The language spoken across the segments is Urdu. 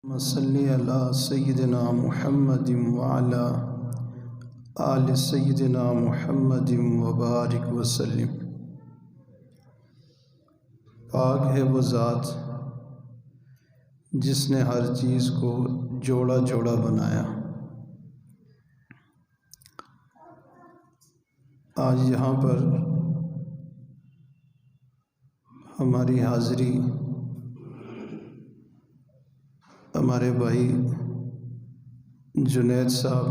صلی علی سیدنا محمد وعلی آل سیدنا محمد وبارک وسلم۔ پاک ہے وہ ذات جس نے ہر چیز کو جوڑا جوڑا بنایا۔ آج یہاں پر ہماری حاضری ہمارے بھائی جنید صاحب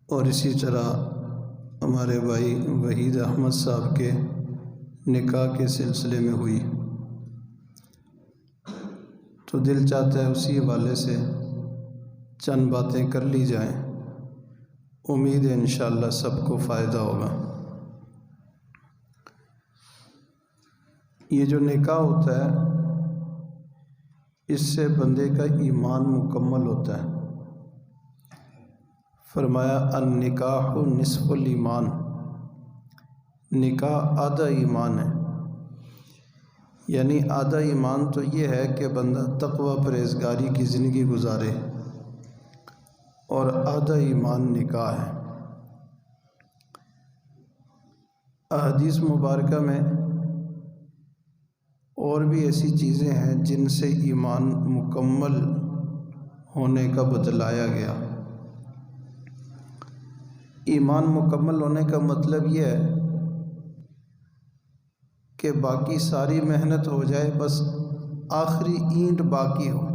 اور اسی طرح ہمارے بھائی وحید احمد صاحب کے نکاح کے سلسلے میں ہوئی، تو دل چاہتا ہے اسی حوالے سے چند باتیں کر لی جائیں۔ امید ہے انشاءاللہ سب کو فائدہ ہوگا۔ یہ جو نکاح ہوتا ہے اس سے بندے کا ایمان مکمل ہوتا ہے۔ فرمایا النکاح نصف الایمان، نکاح آدھا ایمان ہے۔ یعنی آدھا ایمان تو یہ ہے کہ بندہ تقوی پرہیزگاری کی زندگی گزارے، اور آدھا ایمان نکاح ہے۔ احادیث مبارکہ میں اور بھی ایسی چیزیں ہیں جن سے ایمان مکمل ہونے کا بتلایا گیا۔ ایمان مکمل ہونے کا مطلب یہ ہے کہ باقی ساری محنت ہو جائے، بس آخری اینٹ باقی ہو،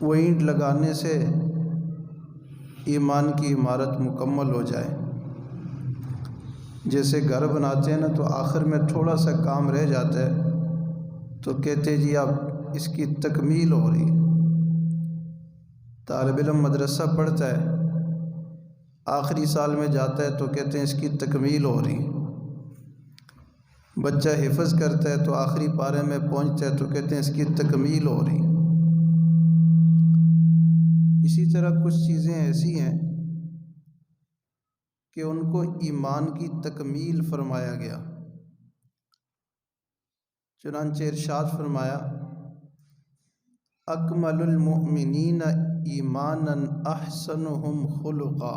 وہ اینٹ لگانے سے ایمان کی عمارت مکمل ہو جائے۔ جیسے گھر بناتے ہیں نا، تو آخر میں تھوڑا سا کام رہ جاتا ہے تو کہتے جی اب اس کی تکمیل ہو رہی ہے۔ طالب علم مدرسہ پڑھتا ہے، آخری سال میں جاتا ہے تو کہتے ہیں اس کی تکمیل ہو رہی ہے۔ بچہ حفظ کرتا ہے تو آخری پارے میں پہنچتا ہے تو کہتے ہیں اس کی تکمیل ہو رہی ہے۔ اسی طرح کچھ چیزیں ایسی ہیں کہ ان کو ایمان کی تکمیل فرمایا گیا۔ چنانچہ ارشاد فرمایا اکمل المؤمنین ایمانا احسنہم خلقا،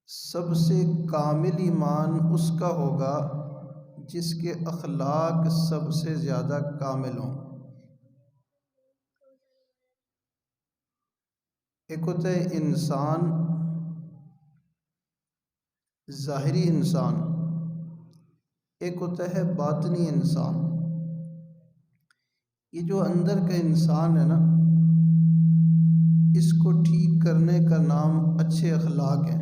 سب سے کامل ایمان اس کا ہوگا جس کے اخلاق سب سے زیادہ کامل ہوں۔ ایک ہوتا ہے انسان ظاہری انسان، ایک ہوتا ہے باطنی انسان۔ یہ جو اندر کا انسان ہے نا، اس کو ٹھیک کرنے کا نام اچھے اخلاق ہے،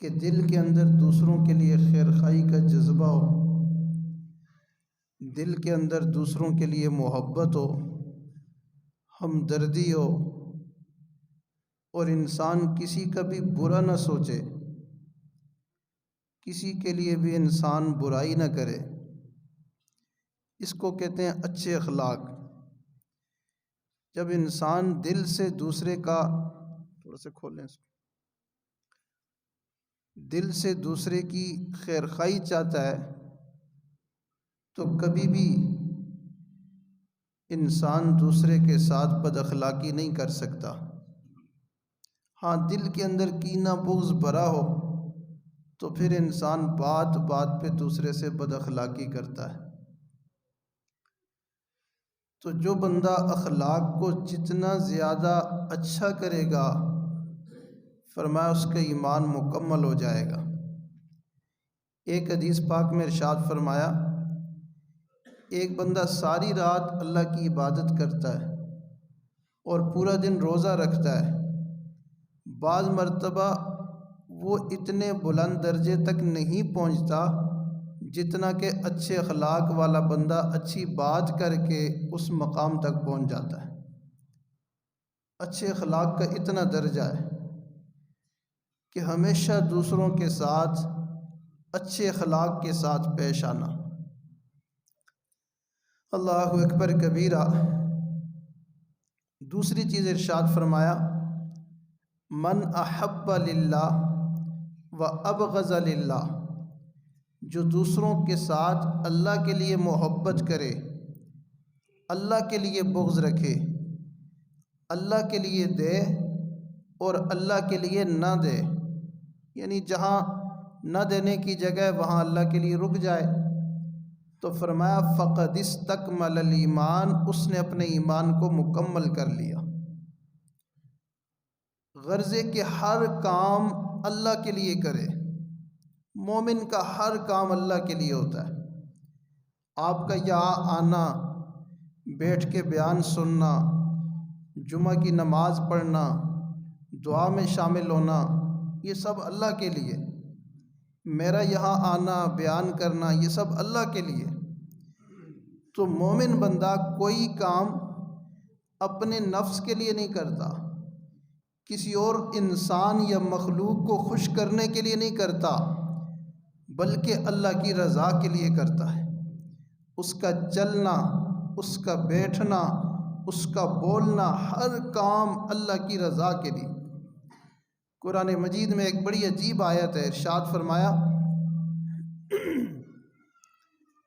کہ دل کے اندر دوسروں کے لیے خیر خواہی کا جذبہ ہو، دل کے اندر دوسروں کے لیے محبت ہو، ہمدردی ہو، اور انسان کسی کا بھی برا نہ سوچے، کسی کے لیے بھی انسان برائی نہ کرے۔ اس کو کہتے ہیں اچھے اخلاق۔ جب انسان دل سے دوسرے کا تھوڑا سا کھولیں اس کو، دل سے دوسرے کی خیر خواہی چاہتا ہے تو کبھی بھی انسان دوسرے کے ساتھ بد اخلاقی نہیں کر سکتا۔ ہاں، دل کے اندر کینہ بغض بھرا ہو تو پھر انسان بات بات پہ دوسرے سے بد اخلاقی کرتا ہے۔ تو جو بندہ اخلاق کو جتنا زیادہ اچھا کرے گا، فرمایا اس کا ایمان مکمل ہو جائے گا۔ ایک حدیث پاک میں ارشاد فرمایا ایک بندہ ساری رات اللہ کی عبادت کرتا ہے اور پورا دن روزہ رکھتا ہے، بعض مرتبہ وہ اتنے بلند درجے تک نہیں پہنچتا جتنا کہ اچھے اخلاق والا بندہ اچھی بات کر کے اس مقام تک پہنچ جاتا ہے۔ اچھے اخلاق کا اتنا درجہ ہے کہ ہمیشہ دوسروں کے ساتھ اچھے اخلاق کے ساتھ پیش آنا۔ اللہ اکبر کبیرہ۔ دوسری چیز ارشاد فرمایا من احب للہ و ابغض للہ، جو دوسروں کے ساتھ اللہ کے لیے محبت کرے، اللہ کے لیے بغض رکھے، اللہ کے لیے دے اور اللہ کے لیے نہ دے، یعنی جہاں نہ دینے کی جگہ وہاں اللہ کے لیے رک جائے، تو فرمایا فقد استکمل الایمان، اس نے اپنے ایمان کو مکمل کر لیا۔ غرض کہ ہر کام اللہ کے لیے کرے، مومن کا ہر کام اللہ کے لیے ہوتا ہے۔ آپ کا یہاں آنا، بیٹھ کے بیان سننا، جمعہ کی نماز پڑھنا، دعا میں شامل ہونا، یہ سب اللہ کے لیے۔ میرا یہاں آنا، بیان کرنا، یہ سب اللہ کے لیے۔ تو مومن بندہ کوئی کام اپنے نفس کے لیے نہیں کرتا، کسی اور انسان یا مخلوق کو خوش کرنے کے لیے نہیں کرتا، بلکہ اللہ کی رضا کے لیے کرتا ہے۔ اس کا چلنا، اس کا بیٹھنا، اس کا بولنا، ہر کام اللہ کی رضا کے لیے۔ قرآن مجید میں ایک بڑی عجیب آیت ہے، ارشاد فرمایا،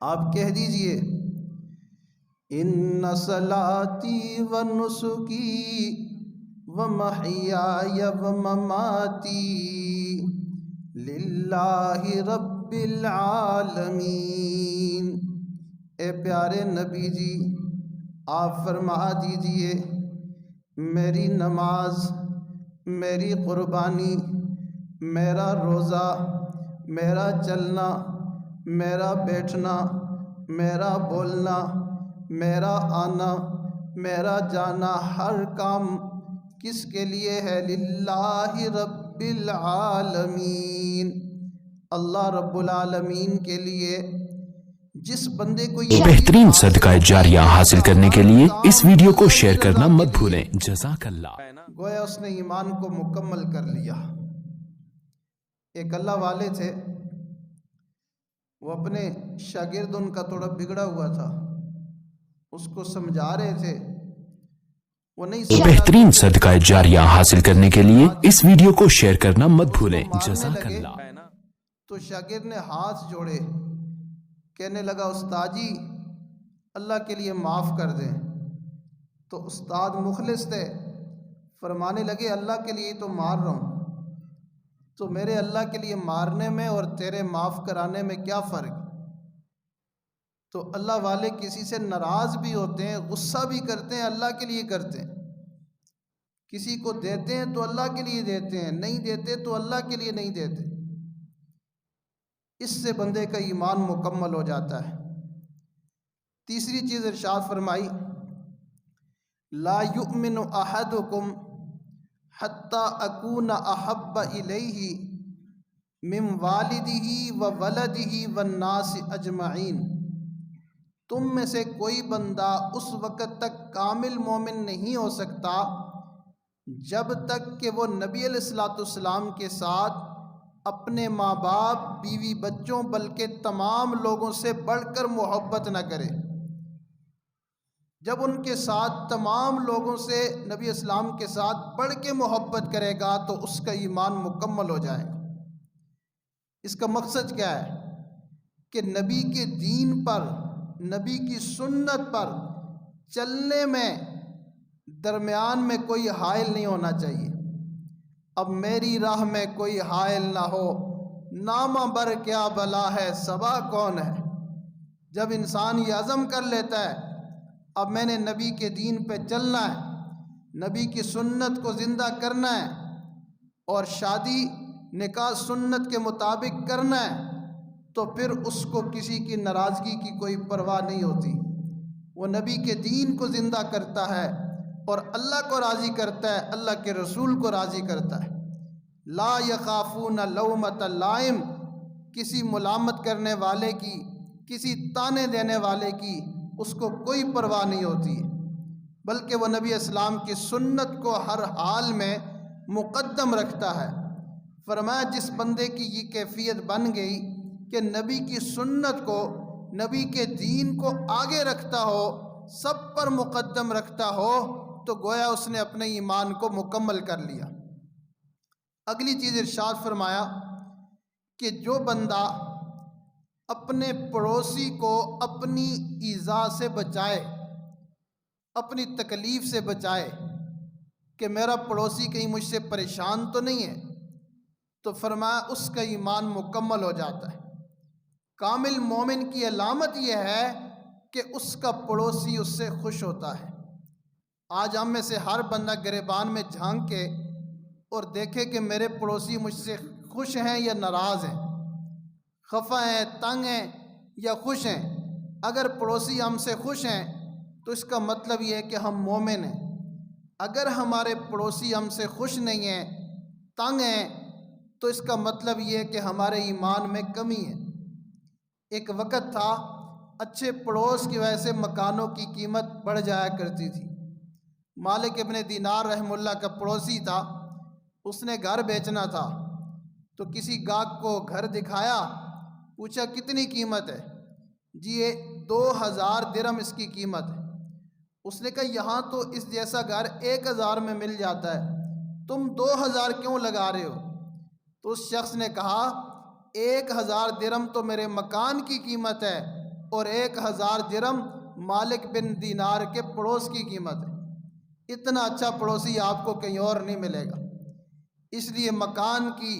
آپ کہہ دیجئے ان صلاتی و نسکی و محیای و مماتی للہ رب العالمین۔ اے پیارے نبی جی، آپ فرما دیجئے میری نماز، میری قربانی، میرا روزہ، میرا چلنا، میرا بیٹھنا، میرا بولنا، میرا آنا، میرا جانا، ہر کام کس کے لیے ہے؟ للہ رب العالمین، اللہ رب العالمین کے لیے۔ جس بندے کو یہ بہترین صدقہ جاریہ حاصل کرنے کے لیے اس ویڈیو کو شیئر کرنا مت بھولیں۔ جزاک اللہ۔ گویا اس نے ایمان کو مکمل کر لیا۔ ایک اللہ والے تھے، وہ اپنے شاگرد ان کا تھوڑا بگڑا ہوا تھا، اس کو سمجھا رہے تھے، وہ نہیں سمجھا۔ بہترین صدقہ جاریہ حاصل کرنے کے لیے اس ویڈیو کو شیئر کرنا مت بھولیں۔ جزاک اللہ۔ تو شاگرد نے ہاتھ جوڑے، کہنے لگا استاد جی اللہ کے لیے معاف کر دیں۔ تو استاد مخلص تھے، فرمانے لگے اللہ کے لیے تو مار رہا ہوں، تو میرے اللہ کے لیے مارنے میں اور تیرے معاف کرانے میں کیا فرق؟ تو اللہ والے کسی سے ناراض بھی ہوتے ہیں، غصہ بھی کرتے ہیں، اللہ کے لیے کرتے ہیں۔ کسی کو دیتے ہیں تو اللہ کے لیے دیتے ہیں، نہیں دیتے تو اللہ کے لیے نہیں دیتے۔ اس سے بندے کا ایمان مکمل ہو جاتا ہے۔ تیسری چیز ارشاد فرمائی، لا یؤمن احدکم حتی اکون احب الیہ من والدہ و ولدہ والناس اجمعین۔ تم میں سے کوئی بندہ اس وقت تک کامل مومن نہیں ہو سکتا جب تک کہ وہ نبی علیہ الصلوۃ والسلام کے ساتھ اپنے ماں باپ، بیوی بچوں، بلکہ تمام لوگوں سے بڑھ کر محبت نہ کرے۔ جب ان کے ساتھ، تمام لوگوں سے نبی اسلام کے ساتھ بڑھ کے محبت کرے گا تو اس کا ایمان مکمل ہو جائے گا۔ اس کا مقصد کیا ہے؟ کہ نبی کے دین پر، نبی کی سنت پر چلنے میں درمیان میں کوئی حائل نہیں ہونا چاہیے۔ اب میری راہ میں کوئی حائل نہ ہو، نامہ بر کیا بلا ہے، صبا کون ہے۔ جب انسان یہ عزم کر لیتا ہے اب میں نے نبی کے دین پہ چلنا ہے، نبی کی سنت کو زندہ کرنا ہے، اور شادی نکاح سنت کے مطابق کرنا ہے، تو پھر اس کو کسی کی ناراضگی کی کوئی پرواہ نہیں ہوتی۔ وہ نبی کے دین کو زندہ کرتا ہے اور اللہ کو راضی کرتا ہے، اللہ کے رسول کو راضی کرتا ہے۔ لا یخافون لومۃ لائم، کسی ملامت کرنے والے کی، کسی تانے دینے والے کی اس کو کوئی پرواہ نہیں ہوتی، بلکہ وہ نبی اسلام کی سنت کو ہر حال میں مقدم رکھتا ہے۔ فرمایا جس بندے کی یہ کیفیت بن گئی کہ نبی کی سنت کو، نبی کے دین کو آگے رکھتا ہو، سب پر مقدم رکھتا ہو، تو گویا اس نے اپنے ایمان کو مکمل کر لیا۔ اگلی چیز ارشاد فرمایا کہ جو بندہ اپنے پڑوسی کو اپنی ایذا سے بچائے، اپنی تکلیف سے بچائے کہ میرا پڑوسی کہیں مجھ سے پریشان تو نہیں ہے، تو فرمایا اس کا ایمان مکمل ہو جاتا ہے۔ کامل مومن کی علامت یہ ہے کہ اس کا پڑوسی اس سے خوش ہوتا ہے۔ آج ہم میں سے ہر بندہ گریبان میں جھانک کے اور دیکھے کہ میرے پڑوسی مجھ سے خوش ہیں یا ناراض ہیں، خفا ہیں، تنگ ہیں یا خوش ہیں۔ اگر پڑوسی ہم سے خوش ہیں تو اس کا مطلب یہ ہے کہ ہم مومن ہیں۔ اگر ہمارے پڑوسی ہم سے خوش نہیں ہیں، تنگ ہیں، تو اس کا مطلب یہ ہے کہ ہمارے ایمان میں کمی ہے۔ ایک وقت تھا اچھے پڑوس کی وجہ سے مکانوں کی قیمت بڑھ جایا کرتی تھی۔ مالک ابن دینار رحمہ اللہ کا پڑوسی تھا، اس نے گھر بیچنا تھا تو کسی گاہک کو گھر دکھایا، پوچھا کتنی قیمت ہے؟ جی یہ 2000 درہم اس کی قیمت ہے۔ اس نے کہا یہاں تو اس جیسا گھر 1000 میں مل جاتا ہے، تم 2000 کیوں لگا رہے ہو؟ تو اس شخص نے کہا 1000 درہم تو میرے مکان کی قیمت ہے اور 1000 درہم مالک بن دینار کے پڑوس کی قیمت ہے۔ اتنا اچھا پڑوسی آپ کو کہیں اور نہیں ملے گا۔ اس لیے مکان کی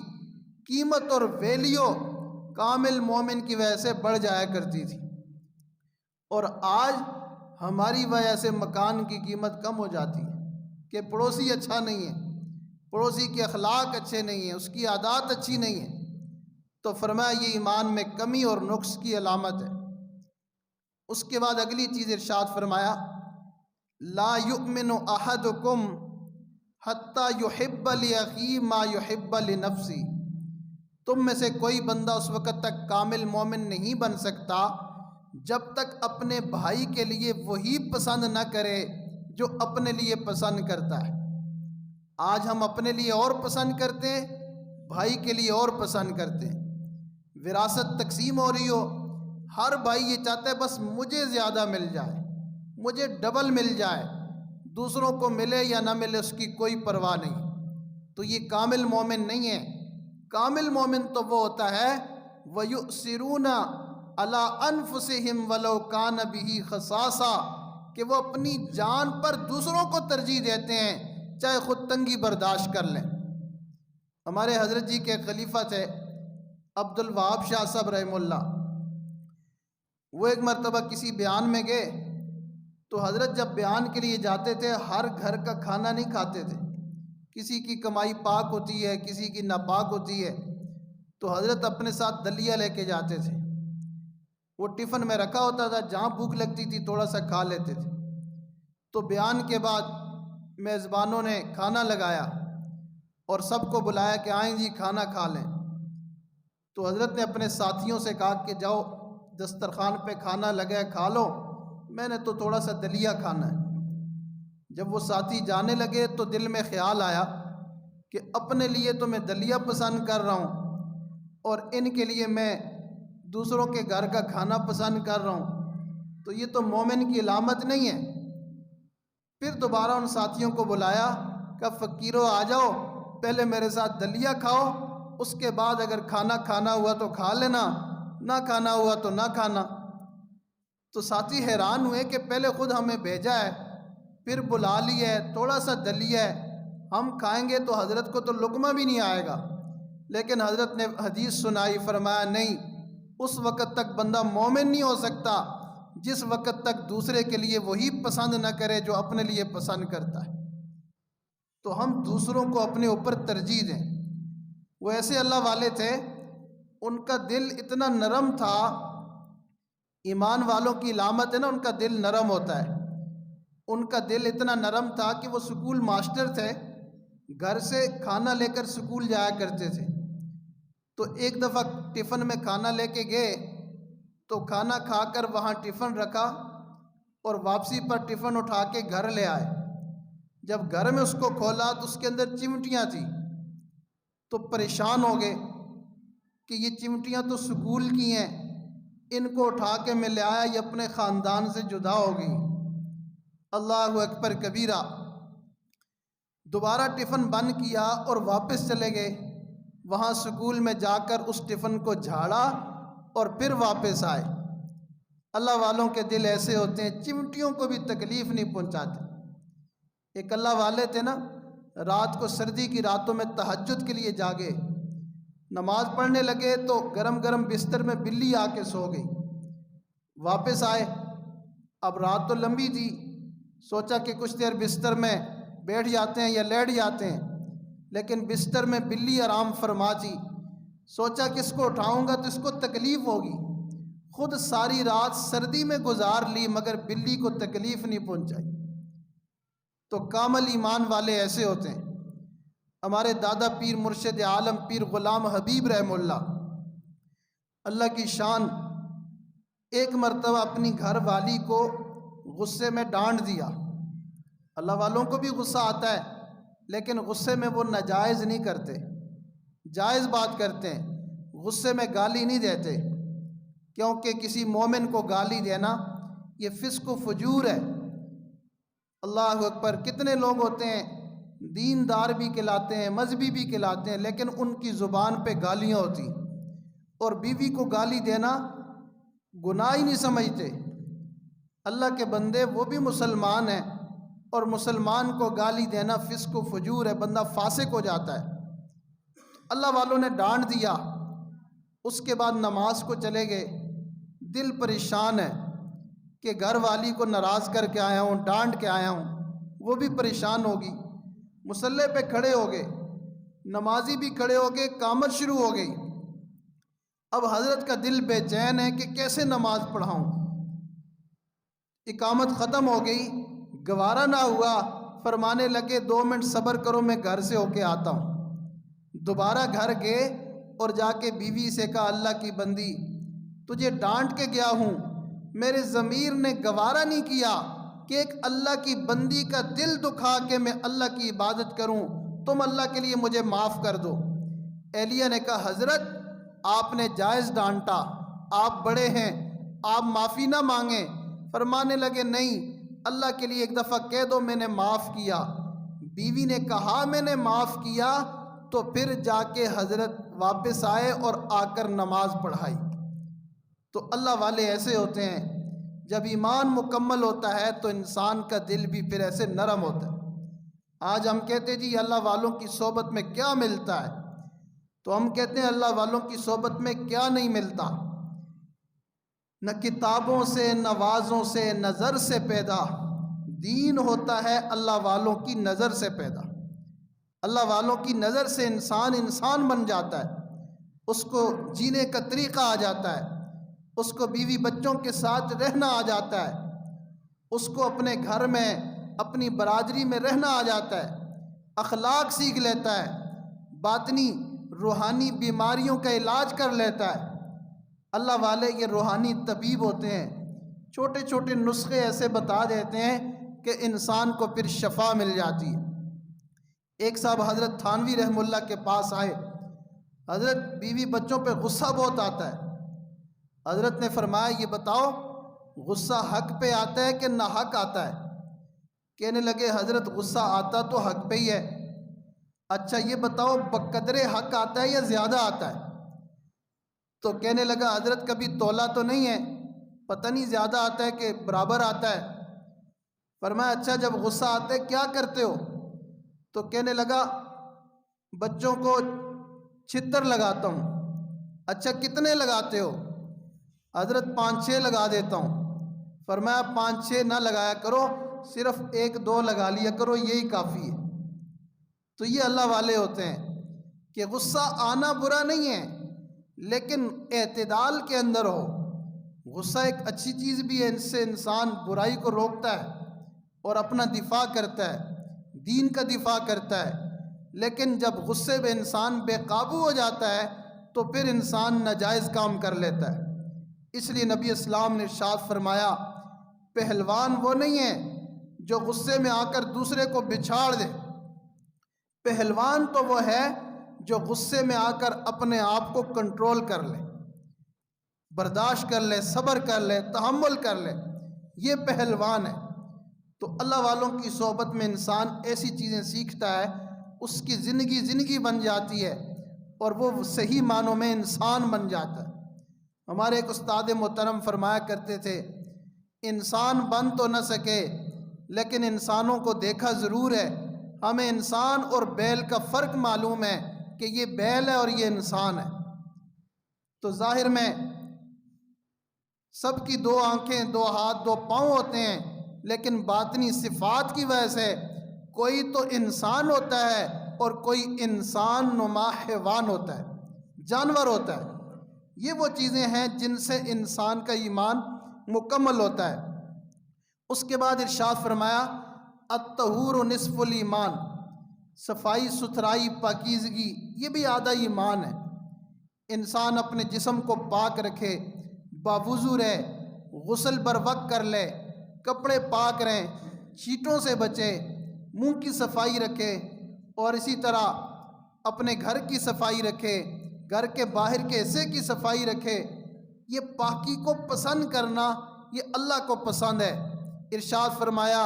قیمت اور ویلیو کامل مومن کی وجہ سے بڑھ جایا کرتی تھی، اور آج ہماری وجہ سے مکان کی قیمت کم ہو جاتی ہے کہ پڑوسی اچھا نہیں ہے، پڑوسی کے اخلاق اچھے نہیں ہیں، اس کی عادات اچھی نہیں ہیں۔ تو فرمایا یہ ایمان میں کمی اور نقص کی علامت ہے۔ اس کے بعد اگلی چیز ارشاد فرمایا لا یؤمن احدکم حتی یحب لاخیہ ما یحب لنفسہ، تم میں سے کوئی بندہ اس وقت تک کامل مومن نہیں بن سکتا جب تک اپنے بھائی کے لیے وہی پسند نہ کرے جو اپنے لیے پسند کرتا ہے۔ آج ہم اپنے لیے اور پسند کرتے ہیں، بھائی کے لیے اور پسند کرتے ہیں۔ وراثت تقسیم ہو رہی ہو، ہر بھائی یہ چاہتا ہے بس مجھے زیادہ مل جائے، مجھے ڈبل مل جائے، دوسروں کو ملے یا نہ ملے اس کی کوئی پرواہ نہیں۔ تو یہ کامل مومن نہیں ہے۔ کامل مومن تو وہ ہوتا ہے وَيُؤْثِرُونَ عَلَىٰ أَنفُسِهِمْ وَلَوْ كَانَ بِهِ خَصَاصَةٌ، کہ وہ اپنی جان پر دوسروں کو ترجیح دیتے ہیں چاہے خود تنگی برداشت کر لیں۔ ہمارے حضرت جی کے خلیفہ تھے عبد الوہاب شاہ صاحب رحمہ اللہ، وہ ایک مرتبہ کسی بیان میں گئے تو حضرت جب بیان کے لیے جاتے تھے ہر گھر کا کھانا نہیں کھاتے تھے، کسی کی کمائی پاک ہوتی ہے، کسی کی ناپاک ہوتی ہے، تو حضرت اپنے ساتھ دلیا لے کے جاتے تھے، وہ ٹفن میں رکھا ہوتا تھا، جہاں بھوک لگتی تھی تھوڑا سا کھا لیتے تھے۔ تو بیان کے بعد میزبانوں نے کھانا لگایا اور سب کو بلایا کہ آئیں جی کھانا کھا لیں۔ تو حضرت نے اپنے ساتھیوں سے کہا کہ جاؤ دسترخوان پہ کھانا لگا ہے کھا لو، میں نے تو تھوڑا سا دلیا کھانا ہے۔ جب وہ ساتھی جانے لگے تو دل میں خیال آیا کہ اپنے لیے تو میں دلیا پسند کر رہا ہوں اور ان کے لیے میں دوسروں کے گھر کا کھانا پسند کر رہا ہوں، تو یہ تو مومن کی علامت نہیں ہے۔ پھر دوبارہ ان ساتھیوں کو بلایا کہ فقیرو آ جاؤ، پہلے میرے ساتھ دلیا کھاؤ، اس کے بعد اگر کھانا کھانا ہوا تو کھا لینا، نہ کھانا ہوا تو نہ کھانا۔ تو ساتھی حیران ہوئے کہ پہلے خود ہمیں بھیجا ہے، پھر بلا لیا ہے، تھوڑا سا دلیا ہے، ہم کھائیں گے تو حضرت کو تو لقمہ بھی نہیں آئے گا۔ لیکن حضرت نے حدیث سنائی، فرمایا نہیں، اس وقت تک بندہ مومن نہیں ہو سکتا جس وقت تک دوسرے کے لیے وہی پسند نہ کرے جو اپنے لیے پسند کرتا ہے۔ تو ہم دوسروں کو اپنے اوپر ترجیح دیں۔ وہ ایسے اللہ والے تھے، ان کا دل اتنا نرم تھا، ایمان والوں کی علامت ہے نا ان کا دل نرم ہوتا ہے، ان کا دل اتنا نرم تھا کہ وہ سکول ماسٹر تھے، گھر سے کھانا لے کر سکول جایا کرتے تھے۔ تو ایک دفعہ ٹفن میں کھانا لے کے گئے تو کھانا کھا کر وہاں ٹفن رکھا اور واپسی پر ٹفن اٹھا کے گھر لے آئے۔ جب گھر میں اس کو کھولا تو اس کے اندر چمٹیاں تھیں، تو پریشان ہو گئے کہ یہ چمٹیاں تو سکول کی ہیں، ان کو اٹھا کے میں لے آیا، یہ اپنے خاندان سے جدا ہو گئی۔ اللہ اکبر کبیرہ۔ دوبارہ ٹفن بند کیا اور واپس چلے گئے، وہاں سکول میں جا کر اس ٹفن کو جھاڑا اور پھر واپس آئے۔ اللہ والوں کے دل ایسے ہوتے ہیں چمٹیوں کو بھی تکلیف نہیں پہنچاتے۔ ایک اللہ والے تھے نا، رات کو سردی کی راتوں میں تہجد کے لیے جاگے، نماز پڑھنے لگے تو گرم گرم بستر میں بلی آ کے سو گئی۔ واپس آئے، اب رات تو لمبی تھی، سوچا کہ کچھ دیر بستر میں بیٹھ جاتے ہیں یا لیٹ جاتے ہیں، لیکن بستر میں بلی آرام فرما تھی۔ سوچا کہ اس کو اٹھاؤں گا تو اس کو تکلیف ہوگی، خود ساری رات سردی میں گزار لی مگر بلی کو تکلیف نہیں پہنچائی۔ تو کامل ایمان والے ایسے ہوتے ہیں۔ ہمارے دادا پیر مرشد عالم پیر غلام حبیب رحمہ اللہ کی شان، ایک مرتبہ اپنی گھر والی کو غصے میں ڈانٹ دیا۔ اللہ والوں کو بھی غصہ آتا ہے، لیکن غصے میں وہ ناجائز نہیں کرتے، جائز بات کرتے ہیں، غصے میں گالی نہیں دیتے، کیونکہ کسی مومن کو گالی دینا یہ فسق و فجور ہے۔ اللہ اکبر، کتنے لوگ ہوتے ہیں دیندار بھی کہلاتے ہیں، مذہبی بھی کہلاتے ہیں، لیکن ان کی زبان پہ گالیاں ہوتی، اور بیوی کو گالی دینا گناہ ہی نہیں سمجھتے۔ اللہ کے بندے وہ بھی مسلمان ہیں، اور مسلمان کو گالی دینا فسق و فجور ہے، بندہ فاسق ہو جاتا ہے۔ اللہ والوں نے ڈانٹ دیا، اس کے بعد نماز کو چلے گئے، دل پریشان ہے کہ گھر والی کو ناراض کر کے آیا ہوں، ڈانٹ کے آیا ہوں، وہ بھی پریشان ہوگی۔ مصلی پہ کھڑے ہو گئے، نمازی بھی کھڑے ہو گئے، قامت شروع ہو گئی۔ اب حضرت کا دل بے چین ہے کہ کیسے نماز پڑھاؤں۔ اقامت ختم ہو گئی، گوارا نہ ہوا، فرمانے لگے 2 منٹ صبر کرو، میں گھر سے ہو کے آتا ہوں۔ دوبارہ گھر گئے اور جا کے بیوی سے کہا، اللہ کی بندی تجھے ڈانٹ کے گیا ہوں، میرے ضمیر نے گوارا نہیں کیا کہ ایک اللہ کی بندی کا دل دکھا کے میں اللہ کی عبادت کروں، تم اللہ کے لیے مجھے معاف کر دو۔ اہلیہ نے کہا، حضرت آپ نے جائز ڈانٹا، آپ بڑے ہیں، آپ معافی نہ مانگیں۔ فرمانے لگے، نہیں، اللہ کے لیے ایک دفعہ کہہ دو میں نے معاف کیا۔ بیوی نے کہا میں نے معاف کیا، تو پھر جا کے حضرت واپس آئے اور آ کر نماز پڑھائی۔ تو اللہ والے ایسے ہوتے ہیں، جب ایمان مکمل ہوتا ہے تو انسان کا دل بھی پھر ایسے نرم ہوتا ہے۔ آج ہم کہتے ہیں جی اللہ والوں کی صحبت میں کیا ملتا ہے، تو ہم کہتے ہیں اللہ والوں کی صحبت میں کیا نہیں ملتا، نہ کتابوں سے، نہ وعظوں سے، نظر سے پیدا۔ دین ہوتا ہے اللہ والوں کی نظر سے پیدا۔ اللہ والوں کی نظر سے انسان بن جاتا ہے، اس کو جینے کا طریقہ آ جاتا ہے، اس کو بیوی بچوں کے ساتھ رہنا آ جاتا ہے، اس کو اپنے گھر میں، اپنی برادری میں رہنا آ جاتا ہے، اخلاق سیکھ لیتا ہے، باطنی روحانی بیماریوں کا علاج کر لیتا ہے۔ اللہ والے یہ روحانی طبیب ہوتے ہیں، چھوٹے چھوٹے نسخے ایسے بتا دیتے ہیں کہ انسان کو پھر شفا مل جاتی ہے۔ ایک صاحب حضرت تھانوی رحمہ اللہ کے پاس آئے، حضرت بیوی بچوں پہ غصہ بہت آتا ہے۔ حضرت نے فرمایا، یہ بتاؤ غصہ حق پہ آتا ہے کہ ناحق آتا ہے؟ کہنے لگے، حضرت غصہ آتا تو حق پہ ہی ہے۔ اچھا یہ بتاؤ بقدر حق آتا ہے یا زیادہ آتا ہے؟ تو کہنے لگا، حضرت کبھی تولا تو نہیں ہے، پتہ نہیں زیادہ آتا ہے کہ برابر آتا ہے۔ فرمایا، اچھا جب غصہ آتا ہے کیا کرتے ہو؟ تو کہنے لگا، بچوں کو چھتر لگاتا ہوں۔ اچھا کتنے لگاتے ہو؟ حضرت 5-6 لگا دیتا ہوں۔ فرمایا 5-6 نہ لگایا کرو، صرف 1-2 لگا لیا کرو، یہی کافی ہے۔ تو یہ اللہ والے ہوتے ہیں کہ غصہ آنا برا نہیں ہے، لیکن اعتدال کے اندر ہو۔ غصہ ایک اچھی چیز بھی ہے، اس سے انسان برائی کو روکتا ہے اور اپنا دفاع کرتا ہے، دین کا دفاع کرتا ہے۔ لیکن جب غصے میں انسان بے قابو ہو جاتا ہے تو پھر انسان ناجائز کام کر لیتا ہے۔ اس لیے نبی اسلام نے ارشاد فرمایا، پہلوان وہ نہیں ہے جو غصے میں آ کر دوسرے کو بچھاڑ دے، پہلوان تو وہ ہے جو غصے میں آ کر اپنے آپ کو کنٹرول کر لے، برداشت کر لے، صبر کر لے، تحمل کر لے، یہ پہلوان ہے۔ تو اللہ والوں کی صحبت میں انسان ایسی چیزیں سیکھتا ہے، اس کی زندگی بن جاتی ہے اور وہ صحیح معنوں میں انسان بن جاتا ہے۔ ہمارے ایک استاد محترم فرمایا کرتے تھے، انسان بن تو نہ سکے لیکن انسانوں کو دیکھا ضرور ہے، ہمیں انسان اور بیل کا فرق معلوم ہے کہ یہ بیل ہے اور یہ انسان ہے۔ تو ظاہر میں سب کی دو آنکھیں، دو ہاتھ، دو پاؤں ہوتے ہیں، لیکن باطنی صفات کی وجہ سے کوئی تو انسان ہوتا ہے اور کوئی انسان نما حیوان ہوتا ہے، جانور ہوتا ہے۔ یہ وہ چیزیں ہیں جن سے انسان کا ایمان مکمل ہوتا ہے۔ اس کے بعد ارشاد فرمایا الطہور نصف الایمان، صفائی ستھرائی پاکیزگی یہ بھی آدھا ایمان ہے۔ انسان اپنے جسم کو پاک رکھے، باوضو رہے، غسل بر وقت کر لے، کپڑے پاک رہیں، چیٹوں سے بچے، منہ کی صفائی رکھے، اور اسی طرح اپنے گھر کی صفائی رکھے، گھر کے باہر کے حصے کی صفائی رکھے۔ یہ پاکی کو پسند کرنا یہ اللہ کو پسند ہے۔ ارشاد فرمایا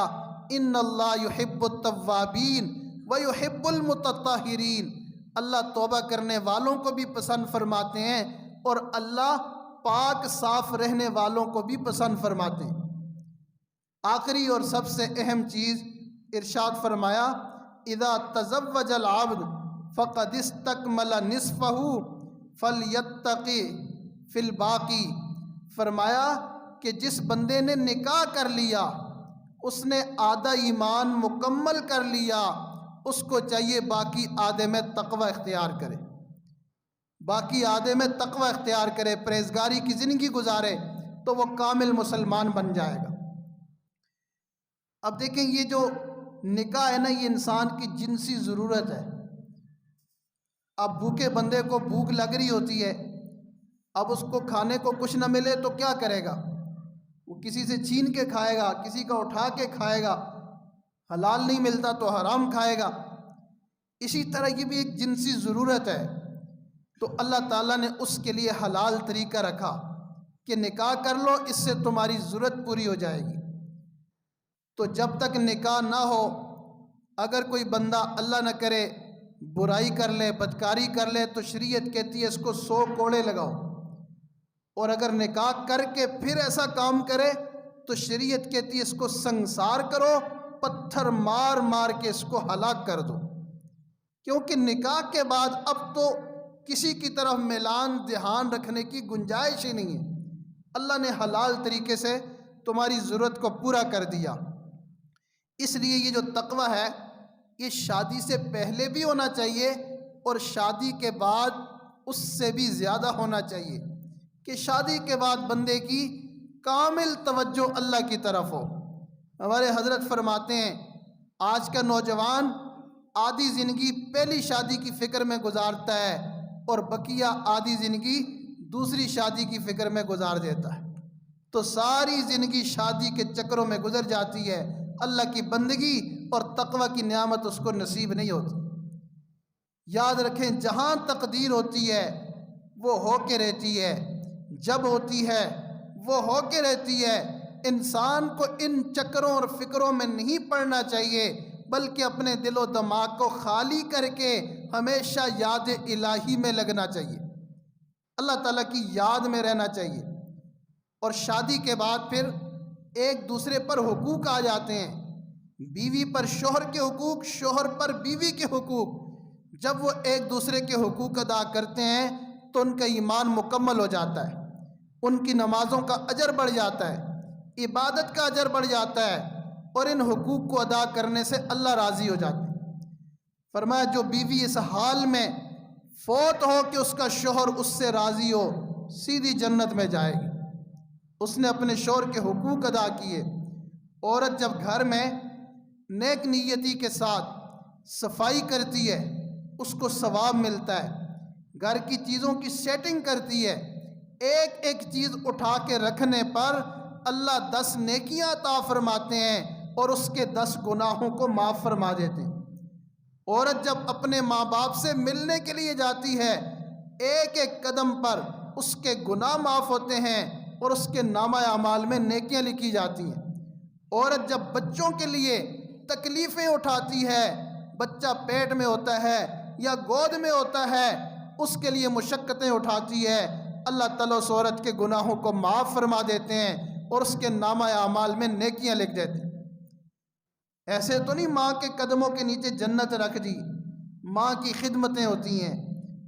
ان اللہ یحب التوابین ویحب المتطہرین، اللہ توبہ کرنے والوں کو بھی پسند فرماتے ہیں اور اللہ پاک صاف رہنے والوں کو بھی پسند فرماتے ہیں۔ آخری اور سب سے اہم چیز ارشاد فرمایا اذا تزوج العبد فقد استکمل نصفہ فلیتقی فی الباقی، فرمایا کہ جس بندے نے نکاح کر لیا اس نے آدھا ایمان مکمل کر لیا، اس کو چاہیے باقی آدھے میں تقوی اختیار کرے، باقی آدھے میں تقوی اختیار کرے، پرہیزگاری کی زندگی گزارے تو وہ کامل مسلمان بن جائے گا۔ اب دیکھیں یہ جو نکاح ہے نا، یہ انسان کی جنسی ضرورت ہے۔ اب بھوکے بندے کو بھوک لگ رہی ہوتی ہے، اب اس کو کھانے کو کچھ نہ ملے تو کیا کرے گا؟ وہ کسی سے چھین کے کھائے گا، کسی کا اٹھا کے کھائے گا، حلال نہیں ملتا تو حرام کھائے گا۔ اسی طرح یہ بھی ایک جنسی ضرورت ہے، تو اللہ تعالیٰ نے اس کے لیے حلال طریقہ رکھا کہ نکاح کر لو، اس سے تمہاری ضرورت پوری ہو جائے گی۔ تو جب تک نکاح نہ ہو، اگر کوئی بندہ اللہ نہ کرے برائی کر لے، بدکاری کر لے، تو شریعت کہتی ہے اس کو 100 کوڑے لگاؤ، اور اگر نکاح کر کے پھر ایسا کام کرے تو شریعت کہتی ہے اس کو سنسار کرو، پتھر مار مار کے اس کو ہلاک کر دو، کیونکہ نکاح کے بعد اب تو کسی کی طرف میلان دھیان رکھنے کی گنجائش ہی نہیں ہے۔ اللہ نے حلال طریقے سے تمہاری ضرورت کو پورا کر دیا۔ اس لیے یہ جو تقوی ہے یہ شادی سے پہلے بھی ہونا چاہیے اور شادی کے بعد اس سے بھی زیادہ ہونا چاہیے، کہ شادی کے بعد بندے کی کامل توجہ اللہ کی طرف ہو۔ ہمارے حضرت فرماتے ہیں آج کا نوجوان آدھی زندگی پہلی شادی کی فکر میں گزارتا ہے اور بقیہ آدھی زندگی دوسری شادی کی فکر میں گزار دیتا ہے، تو ساری زندگی شادی کے چکروں میں گزر جاتی ہے، اللہ کی بندگی اور تقوی کی نعمت اس کو نصیب نہیں ہوتی۔ یاد رکھیں جہاں تقدیر ہوتی ہے وہ ہو کے رہتی ہے، جب ہوتی ہے وہ ہو کے رہتی ہے۔ انسان کو ان چکروں اور فکروں میں نہیں پڑنا چاہیے، بلکہ اپنے دل و دماغ کو خالی کر کے ہمیشہ یاد الہی میں لگنا چاہیے، اللہ تعالیٰ کی یاد میں رہنا چاہیے۔ اور شادی کے بعد پھر ایک دوسرے پر حقوق آ جاتے ہیں، بیوی پر شوہر کے حقوق، شوہر پر بیوی کے حقوق۔ جب وہ ایک دوسرے کے حقوق ادا کرتے ہیں تو ان کا ایمان مکمل ہو جاتا ہے، ان کی نمازوں کا اجر بڑھ جاتا ہے، عبادت کا اجر بڑھ جاتا ہے، اور ان حقوق کو ادا کرنے سے اللہ راضی ہو جاتا ہے۔ فرمایا جو بیوی اس حال میں فوت ہو کہ اس کا شوہر اس سے راضی ہو، سیدھی جنت میں جائے گی، اس نے اپنے شوہر کے حقوق ادا کیے۔ عورت جب گھر میں نیک نیتی کے ساتھ صفائی کرتی ہے اس کو ثواب ملتا ہے، گھر کی چیزوں کی سیٹنگ کرتی ہے، ایک ایک چیز اٹھا کے رکھنے پر اللہ 10 نیکیاں عطا فرماتے ہیں اور اس کے 10 گناہوں کو معاف فرما دیتے ہیں۔ عورت جب اپنے ماں باپ سے ملنے کے لیے جاتی ہے، ایک ایک قدم پر اس کے گناہ معاف ہوتے ہیں اور اس کے نامہ اعمال میں نیکیاں لکھی جاتی ہیں۔ عورت جب بچوں کے لیے تکلیفیں اٹھاتی ہے، بچہ پیٹ میں ہوتا ہے یا گود میں ہوتا ہے، اس کے لیے مشقتیں اٹھاتی ہے، اللہ تعالیٰ اس عورت کے گناہوں کو معاف فرما دیتے ہیں اور اس کے نامہ اعمال میں نیکیاں لکھ دیتے ہیں۔ ایسے تو نہیں ماں کے قدموں کے نیچے جنت رکھ دی، ماں کی خدمتیں ہوتی ہیں،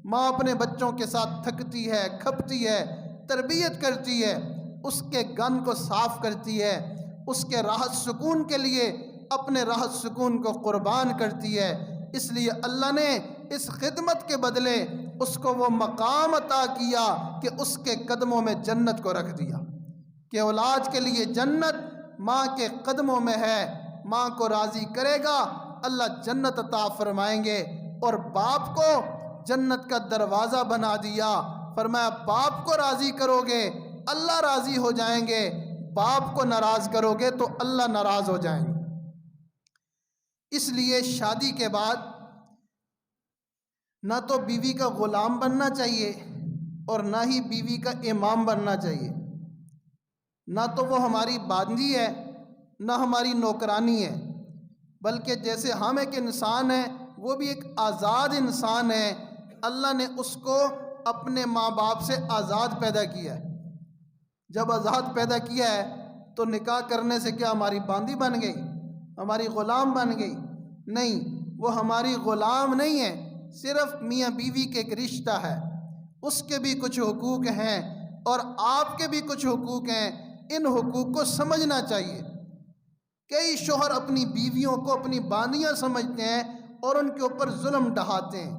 ماں اپنے بچوں کے ساتھ تھکتی ہے، کھپتی ہے، تربیت کرتی ہے، اس کے گن کو صاف کرتی ہے، اس کے راحت سکون کے لیے اپنے راحت سکون کو قربان کرتی ہے۔ اس لیے اللہ نے اس خدمت کے بدلے اس کو وہ مقام عطا کیا کہ اس کے قدموں میں جنت کو رکھ دیا، کہ اولاد کے لیے جنت ماں کے قدموں میں ہے۔ ماں کو راضی کرے گا اللہ جنت عطا فرمائیں گے، اور باپ کو جنت کا دروازہ بنا دیا، فرمایا باپ کو راضی کرو گے اللہ راضی ہو جائیں گے، باپ کو ناراض کرو گے تو اللہ ناراض ہو جائیں گے۔ اس لیے شادی کے بعد نہ تو بیوی کا غلام بننا چاہیے اور نہ ہی بیوی کا امام بننا چاہیے، نہ تو وہ ہماری باندھی ہے نہ ہماری نوکرانی ہے، بلکہ جیسے ہم ایک انسان ہیں وہ بھی ایک آزاد انسان ہے۔ اللہ نے اس کو اپنے ماں باپ سے آزاد پیدا کیا ہے۔ جب آزاد پیدا کیا ہے تو نکاح کرنے سے کیا ہماری باندھی بن گئی، ہماری غلام بن گئی؟ نہیں، وہ ہماری غلام نہیں ہے، صرف میاں بیوی کے ایک رشتہ ہے، اس کے بھی کچھ حقوق ہیں اور آپ کے بھی کچھ حقوق ہیں۔ ان حقوق کو سمجھنا چاہیے۔ کئی شوہر اپنی بیویوں کو اپنی باندیاں سمجھتے ہیں اور ان کے اوپر ظلم ڈھاتے ہیں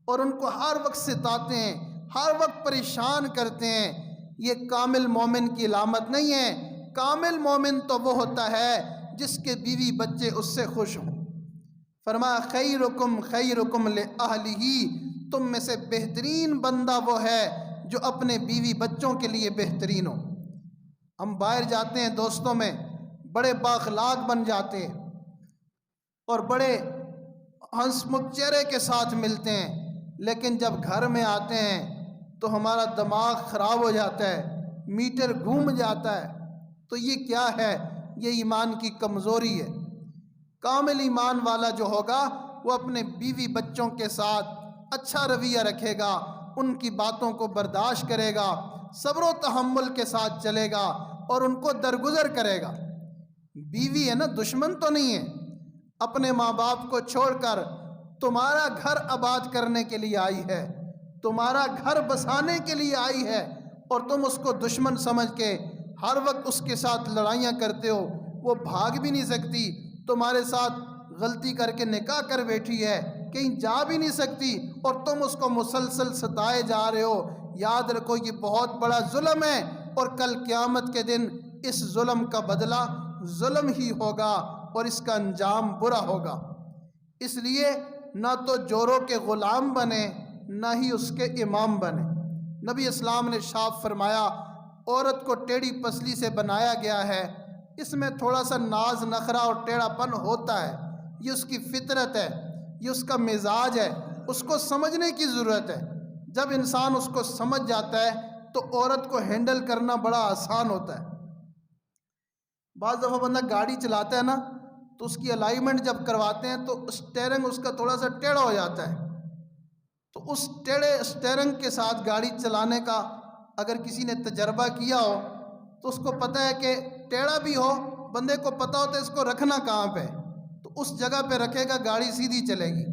اور ان کو ہر وقت ستاتے ہیں، ہر وقت پریشان کرتے ہیں۔ یہ کامل مومن کی علامت نہیں ہے۔ کامل مومن تو وہ ہوتا ہے جس کے بیوی بچے اس سے خوش ہوں۔ فرمایا خیرکم خیرکم لأہلہ، تم میں سے بہترین بندہ وہ ہے جو اپنے بیوی بچوں کے لیے بہترین ہو۔ ہم باہر جاتے ہیں دوستوں میں، بڑے بااخلاق بن جاتے ہیں اور بڑے ہنس مکھ چہرے کے ساتھ ملتے ہیں، لیکن جب گھر میں آتے ہیں تو ہمارا دماغ خراب ہو جاتا ہے، میٹر گھوم جاتا ہے۔ تو یہ کیا ہے؟ یہ ایمان کی کمزوری ہے۔ کامل ایمان والا جو ہوگا وہ اپنے بیوی بچوں کے ساتھ اچھا رویہ رکھے گا، ان کی باتوں کو برداشت کرے گا، صبر و تحمل کے ساتھ چلے گا اور ان کو درگزر کرے گا۔ بیوی ہے نا، دشمن تو نہیں ہے۔ اپنے ماں باپ کو چھوڑ کر تمہارا گھر آباد کرنے کے لیے آئی ہے، تمہارا گھر بسانے کے لیے آئی ہے، اور تم اس کو دشمن سمجھ کے ہر وقت اس کے ساتھ لڑائیاں کرتے ہو۔ وہ بھاگ بھی نہیں سکتی، تمہارے ساتھ غلطی کر کے نکاح کر بیٹھی ہے، کہیں جا بھی نہیں سکتی، اور تم اس کو مسلسل ستائے جا رہے ہو۔ یاد رکھو یہ بہت بڑا ظلم ہے، اور کل قیامت کے دن اس ظلم کا بدلہ ظلم ہی ہوگا اور اس کا انجام برا ہوگا۔ اس لیے نہ تو جوروں کے غلام بنے نہ ہی اس کے امام بنے۔ نبی اسلام نے ارشاد فرمایا عورت کو ٹیڑھی پسلی سے بنایا گیا ہے، اس میں تھوڑا سا ناز نخرہ اور ٹیڑھا پن ہوتا ہے، یہ اس کی فطرت ہے، یہ اس کا مزاج ہے، اس کو سمجھنے کی ضرورت ہے۔ جب انسان اس کو سمجھ جاتا ہے تو عورت کو ہینڈل کرنا بڑا آسان ہوتا ہے۔ بعض دفعہ بندہ گاڑی چلاتا ہے نا تو اس کی الائنمنٹ جب کرواتے ہیں تو اسٹیئرنگ اس کا تھوڑا سا ٹیڑھا ہو جاتا ہے، تو اس ٹیڑھے اسٹیئرنگ کے ساتھ گاڑی چلانے کا اگر کسی نے تجربہ کیا ہو تو اس کو پتہ ہے کہ ٹیڑھا بھی ہو، بندے کو پتہ ہوتا ہے اس کو رکھنا کہاں پہ، تو اس جگہ پہ رکھے گا، گاڑی سیدھی چلے گی۔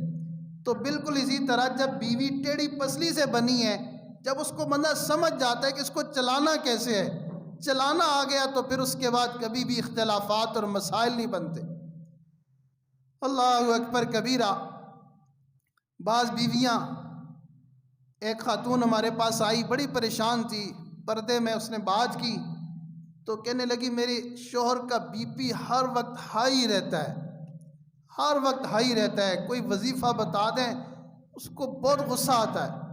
تو بالکل اسی طرح جب بیوی ٹیڑھی پسلی سے بنی ہے، جب اس کو بندہ سمجھ جاتا ہے کہ اس کو چلانا کیسے ہے، چلانا آ گیا، تو پھر اس کے بعد کبھی بھی اختلافات اور مسائل نہیں بنتے۔ اللہ اکبر کبیرہ۔ بعض بیویاں، ایک خاتون ہمارے پاس آئی، بڑی پریشان تھی، پردے میں اس نے بات کی تو کہنے لگی میرے شوہر کا بی پی ہر وقت ہائی رہتا ہے، ہر وقت ہائی رہتا ہے، کوئی وظیفہ بتا دیں اس کو بہت غصہ آتا ہے۔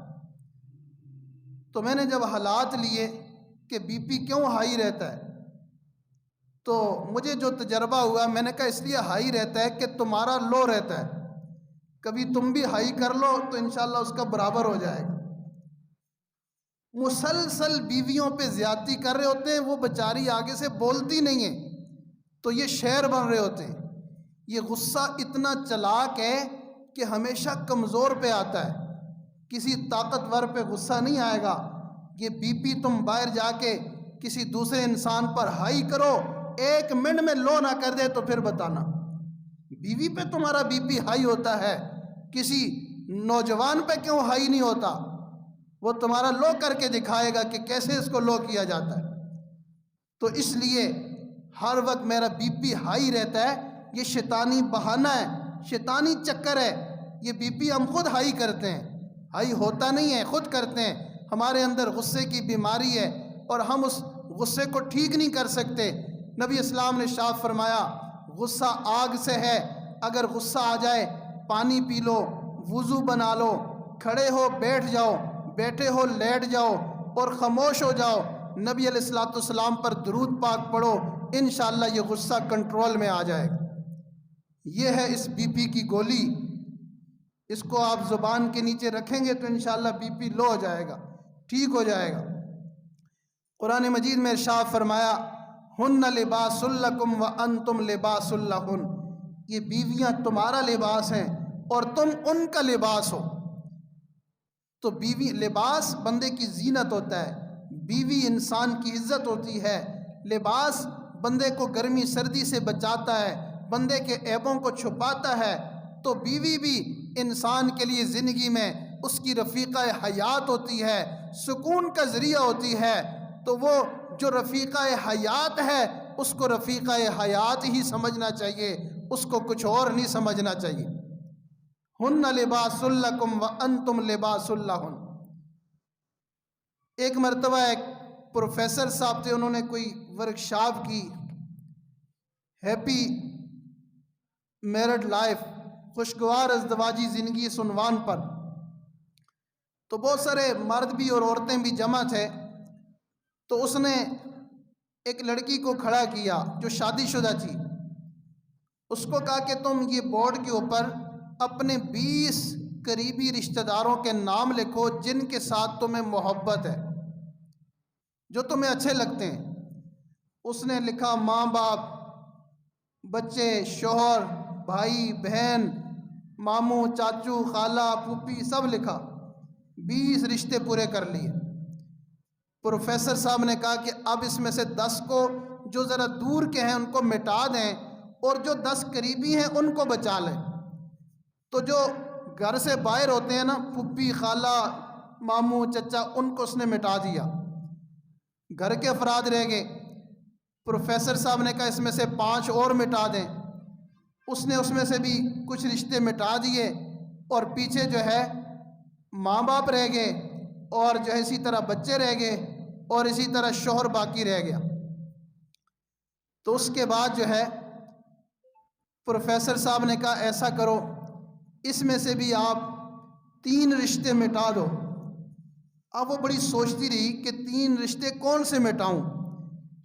تو میں نے جب حالات لیے کہ بی پی کیوں ہائی رہتا ہے تو مجھے جو تجربہ ہوا، میں نے کہا اس لیے ہائی رہتا ہے کہ تمہارا لو رہتا ہے، کبھی تم بھی ہائی کر لو تو انشاءاللہ اس کا برابر ہو جائے گا۔ مسلسل بیویوں پہ زیادتی کر رہے ہوتے ہیں، وہ بیچاری آگے سے بولتی نہیں ہے تو یہ شیر بن رہے ہوتے ہیں۔ یہ غصہ اتنا چلاک ہے کہ ہمیشہ کمزور پہ آتا ہے، کسی طاقتور پہ غصہ نہیں آئے گا۔ یہ بی پی تم باہر جا کے کسی دوسرے انسان پر ہائی کرو، 1 منٹ میں لو نہ کر دے تو پھر بتانا۔ بیوی پہ تمہارا بی پی ہائی ہوتا ہے، کسی نوجوان پہ کیوں ہائی نہیں ہوتا؟ وہ تمہارا لو کر کے دکھائے گا کہ کیسے اس کو لو کیا جاتا ہے۔ تو اس لیے ہر وقت میرا بی پی ہائی رہتا ہے، یہ شیطانی بہانہ ہے، شیطانی چکر ہے۔ یہ بی پی ہم خود ہائی کرتے ہیں، ہائی ہوتا نہیں ہے، خود کرتے ہیں۔ ہمارے اندر غصے کی بیماری ہے اور ہم اس غصے کو ٹھیک نہیں کر سکتے۔ نبی اسلام نے ارشاد فرمایا، غصہ آگ سے ہے، اگر غصہ آ جائے پانی پی لو، وضو بنا لو، کھڑے ہو بیٹھ جاؤ، بیٹھے ہو لیٹ جاؤ اور خاموش ہو جاؤ، نبی علیہ الصلوۃ والسلام پر درود پاک پڑھو، انشاءاللہ یہ غصہ کنٹرول میں آ جائے گا۔ یہ ہے اس بی پی کی گولی، اس کو آپ زبان کے نیچے رکھیں گے تو انشاءاللہ بی پی لو ہو جائے گا، ٹھیک ہو جائے گا۔ قرآن مجید میں ارشاد فرمایا، ہن لباس لکم وانتم لباس لہن، یہ بیویاں تمہارا لباس ہیں اور تم ان کا لباس ہو۔ تو بیوی لباس بندے کی زینت ہوتا ہے، بیوی انسان کی عزت ہوتی ہے، لباس بندے کو گرمی سردی سے بچاتا ہے، بندے کے عیبوں کو چھپاتا ہے۔ تو بیوی بھی انسان کے لیے زندگی میں اس کی رفیقہ حیات ہوتی ہے، سکون کا ذریعہ ہوتی ہے۔ تو وہ جو رفیقہ حیات ہے اس کو رفیقہ حیات ہی سمجھنا چاہیے، اس کو کچھ اور نہیں سمجھنا چاہیے۔ ہن لباس لکم وانتم لباس لہن۔ ایک مرتبہ ایک پروفیسر صاحب تھے، انہوں نے کوئی ورکشاپ کی، ہیپی میرڈ لائف، خوشگوار ازدواجی زندگی اس عنوان پر۔ تو بہت سارے مرد بھی اور عورتیں بھی جمع تھے۔ تو اس نے ایک لڑکی کو کھڑا کیا جو شادی شدہ تھی، اس کو کہا کہ تم یہ بورڈ کے اوپر اپنے 20 قریبی رشتہ داروں کے نام لکھو جن کے ساتھ تمہیں محبت ہے، جو تمہیں اچھے لگتے ہیں۔ اس نے لکھا ماں باپ، بچے، شوہر، بھائی بہن، ماموں، چاچو، خالہ، پھوپھی، سب لکھا، 20 رشتے پورے کر لیے۔ پروفیسر صاحب نے کہا کہ اب اس میں سے 10 کو جو ذرا دور کے ہیں ان کو مٹا دیں اور جو 10 قریبی ہیں ان کو بچا لیں۔ تو جو گھر سے باہر ہوتے ہیں نا، پھوپھی، خالہ، ماموں، چچا، ان کو اس نے مٹا دیا، گھر کے افراد رہ گئے۔ پروفیسر صاحب نے کہا اس میں سے 5 اور مٹا دیں۔ اس نے اس میں سے بھی کچھ رشتے مٹا دیے اور پیچھے جو ہے ماں باپ رہ گئے اور جو ہے اسی طرح بچے رہ گئے اور اسی طرح شوہر باقی رہ گیا۔ تو اس کے بعد جو ہے پروفیسر صاحب نے کہا ایسا کرو، اس میں سے بھی آپ 3 رشتے مٹا دو۔ اب وہ بڑی سوچتی رہی کہ 3 رشتے کون سے مٹاؤں،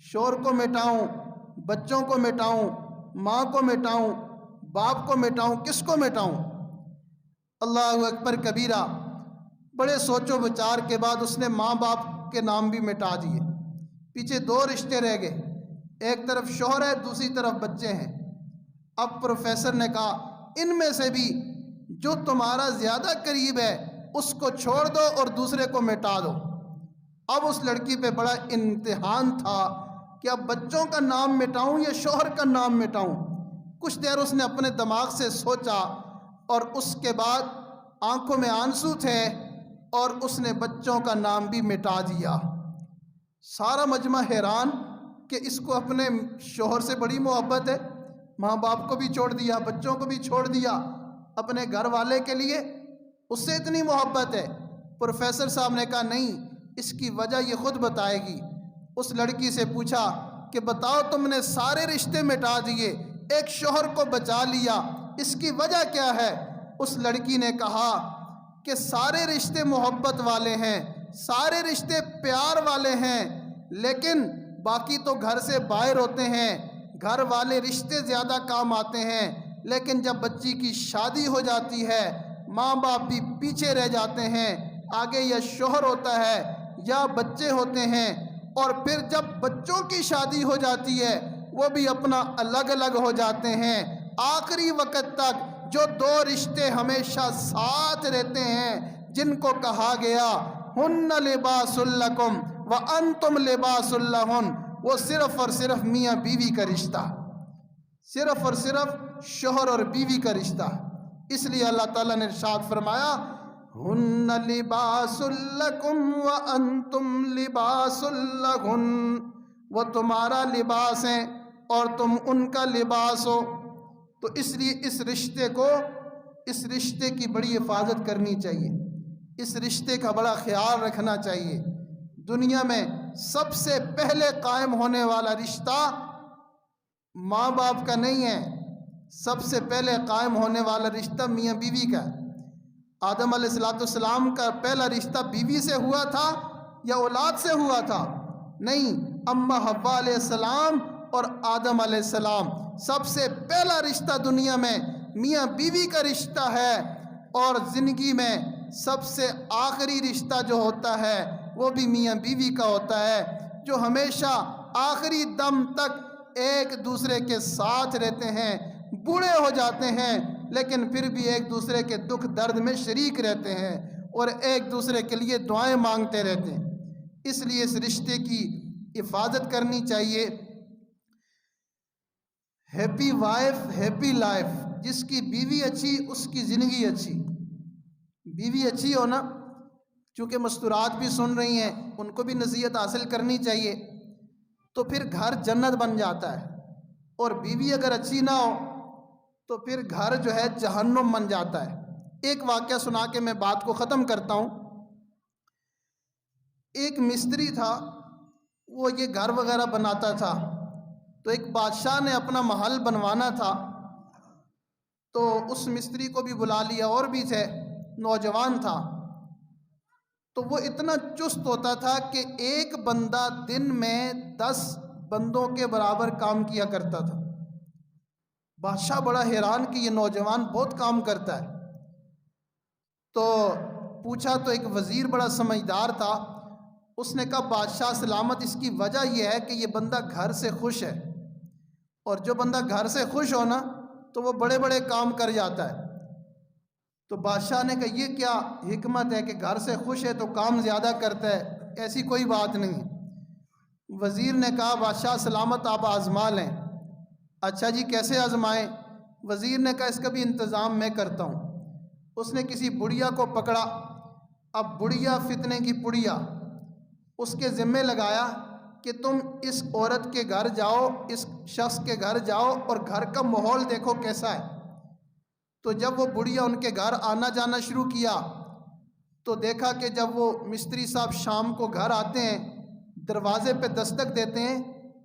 شوہر کو مٹاؤں، بچوں کو مٹاؤں، ماں کو مٹاؤں، باپ کو مٹاؤں، کس کو مٹاؤں؟ اللہ اکبر کبیرہ۔ بڑے سوچ و بچار کے بعد اس نے ماں باپ کے نام بھی مٹا دیے، پیچھے 2 رشتے رہ گئے، ایک طرف شوہر ہے، دوسری طرف بچے ہیں۔ اب پروفیسر نے کہا ان میں سے بھی جو تمہارا زیادہ قریب ہے اس کو چھوڑ دو اور دوسرے کو مٹا دو۔ اب اس لڑکی پہ بڑا امتحان تھا کہ اب بچوں کا نام مٹاؤں یا شوہر کا نام مٹاؤں۔ کچھ دیر اس نے اپنے دماغ سے سوچا اور اس کے بعد آنکھوں میں آنسو تھے اور اس نے بچوں کا نام بھی مٹا دیا۔ سارا مجمع حیران کہ اس کو اپنے شوہر سے بڑی محبت ہے، ماں باپ کو بھی چھوڑ دیا، بچوں کو بھی چھوڑ دیا، اپنے گھر والے کے لیے اس سے اتنی محبت ہے۔ پروفیسر صاحب نے کہا نہیں، اس کی وجہ یہ خود بتائے گی۔ اس لڑکی سے پوچھا کہ بتاؤ تم نے سارے رشتے مٹا دیے، ایک شوہر کو بچا لیا، اس کی وجہ کیا ہے؟ اس لڑکی نے کہا کہ سارے رشتے محبت والے ہیں، سارے رشتے پیار والے ہیں، لیکن باقی تو گھر سے باہر ہوتے ہیں، گھر والے رشتے زیادہ کام آتے ہیں، لیکن جب بچی کی شادی ہو جاتی ہے ماں باپ بھی پیچھے رہ جاتے ہیں، آگے یا شوہر ہوتا ہے یا بچے ہوتے ہیں، اور پھر جب بچوں کی شادی ہو جاتی ہے وہ بھی اپنا الگ الگ ہو جاتے ہیں۔ آخری وقت تک جو 2 رشتے ہمیشہ ساتھ رہتے ہیں جن کو کہا گیا ہن لباسٌ لکم وانتم لباسٌ لہن، وہ صرف اور صرف میاں بیوی کا رشتہ، صرف اور صرف شوہر اور بیوی کا رشتہ۔ اس لیے اللہ تعالیٰ نے ارشاد فرمایا ہن لباس لکم وانتم لباس لہن، وہ تمہارا لباس ہیں اور تم ان کا لباس ہو۔ تو اس لیے اس رشتے کی بڑی حفاظت کرنی چاہیے، اس رشتے کا بڑا خیال رکھنا چاہیے۔ دنیا میں سب سے پہلے قائم ہونے والا رشتہ ماں باپ کا نہیں ہے، سب سے پہلے قائم ہونے والا رشتہ میاں بیوی کا ہے۔ آدم علیہ السلام کا پہلا رشتہ بیوی سے ہوا تھا یا اولاد سے ہوا تھا؟ نہیں، اماں حوا علیہ السلام اور آدم علیہ السلام، سب سے پہلا رشتہ دنیا میں میاں بیوی کا رشتہ ہے۔ اور زندگی میں سب سے آخری رشتہ جو ہوتا ہے وہ بھی میاں بیوی کا ہوتا ہے، جو ہمیشہ آخری دم تک ایک دوسرے کے ساتھ رہتے ہیں، بوڑھے ہو جاتے ہیں لیکن پھر بھی ایک دوسرے کے دکھ درد میں شریک رہتے ہیں اور ایک دوسرے کے لیے دعائیں مانگتے رہتے ہیں۔ اس لیے اس رشتے کی حفاظت کرنی چاہیے۔ ہیپی وائف ہیپی لائف، جس کی بیوی اچھی اس کی زندگی اچھی۔ بیوی اچھی ہو نا، چونکہ مستورات بھی سن رہی ہیں، ان کو بھی نصیحت حاصل کرنی چاہیے، تو پھر گھر جنت بن جاتا ہے۔ اور بیوی اگر اچھی نہ ہو تو پھر گھر جو ہے جہنم بن جاتا ہے۔ ایک واقعہ سنا کے میں بات کو ختم کرتا ہوں۔ ایک مستری تھا، وہ یہ گھر وغیرہ بناتا تھا، تو ایک بادشاہ نے اپنا محل بنوانا تھا، تو اس مستری کو بھی بلا لیا، اور بھی تھے، نوجوان تھا، تو وہ اتنا چست ہوتا تھا کہ ایک بندہ دن میں 10 بندوں کے برابر کام کیا کرتا تھا۔ بادشاہ بڑا حیران کہ یہ نوجوان بہت کام کرتا ہے، تو پوچھا تو ایک وزیر بڑا سمجھدار تھا، اس نے کہا بادشاہ سلامت، اس کی وجہ یہ ہے کہ یہ بندہ گھر سے خوش ہے، اور جو بندہ گھر سے خوش ہو نا تو وہ بڑے بڑے کام کر جاتا ہے۔ تو بادشاہ نے کہا یہ کیا حکمت ہے کہ گھر سے خوش ہے تو کام زیادہ کرتا ہے؟ ایسی کوئی بات نہیں۔ وزیر نے کہا بادشاہ سلامت آپ آزما لیں۔ اچھا جی کیسے آزمائیں؟ وزیر نے کہا اس کا بھی انتظام میں کرتا ہوں۔ اس نے کسی بڑھیا کو پکڑا، اب بڑھیا فتنے کی پڑیا، اس کے ذمہ لگایا کہ تم اس عورت کے گھر جاؤ، اس شخص کے گھر جاؤ اور گھر کا ماحول دیکھو کیسا ہے۔ تو جب وہ بڑھیا ان کے گھر آنا جانا شروع کیا تو دیکھا کہ جب وہ مستری صاحب شام کو گھر آتے ہیں، دروازے پہ دستک دیتے ہیں